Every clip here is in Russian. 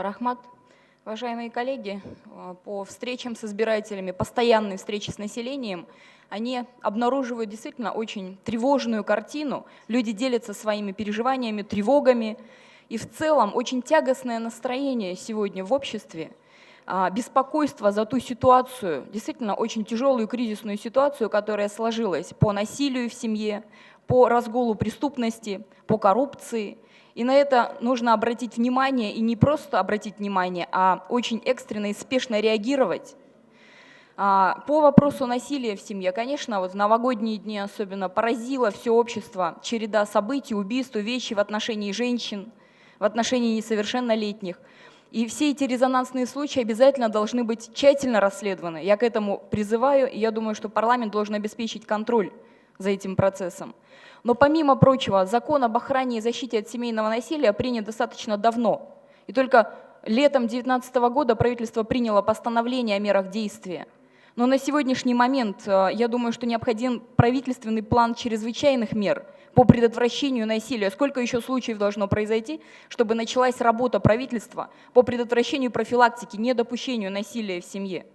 Рахмат. Уважаемые коллеги, по встречам с избирателями, постоянные встречи с населением, они обнаруживают действительно очень тревожную картину. Люди делятся своими переживаниями, тревогами. И в целом очень тягостное настроение сегодня в обществе, беспокойство за ту ситуацию, действительно очень тяжелую кризисную ситуацию, которая сложилась по насилию в семье, по разгулу преступности, по коррупции. И на это нужно обратить внимание, и не просто обратить внимание, а очень экстренно и спешно реагировать. По вопросу насилия в семье, конечно, вот в новогодние дни особенно поразило все общество череда событий, убийств, увечий в отношении женщин, в отношении несовершеннолетних. И все эти резонансные случаи обязательно должны быть тщательно расследованы. Я к этому призываю, и я думаю, что парламент должен обеспечить контроль за этим процессом. Но помимо прочего, закон об охране и защите от семейного насилия принят достаточно давно. И только летом 2019 года правительство приняло постановление о мерах действия. Но на сегодняшний момент, я думаю, что необходим правительственный план чрезвычайных мер по предотвращению насилия. Сколько еще случаев должно произойти, чтобы началась работа правительства по предотвращению профилактики, недопущению насилия в семье?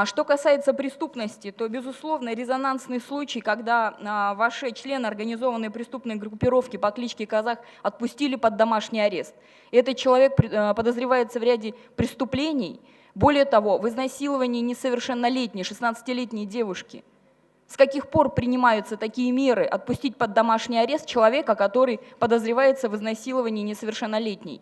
Что касается преступности, то, безусловно, резонансный случай, когда ваши члены организованной преступной группировки по кличке Казах отпустили под домашний арест. И этот человек подозревается в ряде преступлений, более того, в изнасиловании несовершеннолетней, 16-летней девушки. С каких пор принимаются такие меры отпустить под домашний арест человека, который подозревается в изнасиловании несовершеннолетней?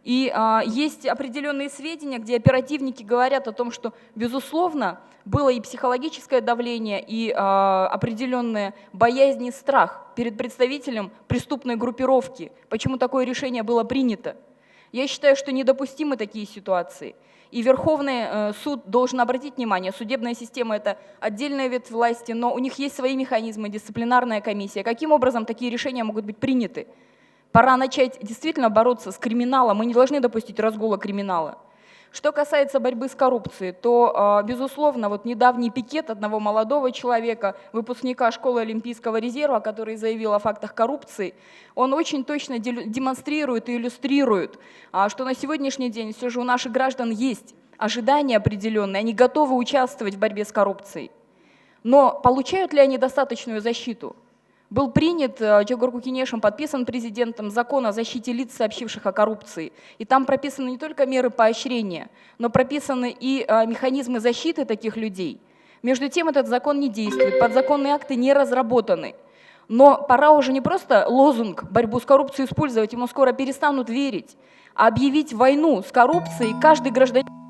И есть определенные сведения, где оперативники говорят о том, что, безусловно, было и психологическое давление, и определенная боязнь и страх перед представителем преступной группировки. Почему такое решение было принято? Я считаю, что недопустимы такие ситуации. И Верховный суд должен обратить внимание, судебная система – это отдельная ветвь власти, но у них есть свои механизмы, дисциплинарная комиссия. Каким образом такие решения могут быть приняты? Пора начать действительно бороться с криминалом, мы не должны допустить разгула криминала. Что касается борьбы с коррупцией, то, безусловно, вот недавний пикет одного молодого человека, выпускника школы Олимпийского резерва, который заявил о фактах коррупции, он очень точно демонстрирует и иллюстрирует, что на сегодняшний день все же у наших граждан есть ожидания определенные, они готовы участвовать в борьбе с коррупцией. Но получают ли они достаточную защиту? Был принят Джогорку Кенешем, подписан президентом закон о защите лиц, сообщивших о коррупции. И там прописаны не только меры поощрения, но прописаны и механизмы защиты таких людей. Между тем этот закон не действует, подзаконные акты не разработаны. Но пора уже не просто лозунг «борьбу с коррупцией» использовать, ему скоро перестанут верить, а объявить войну с коррупцией каждый гражданин.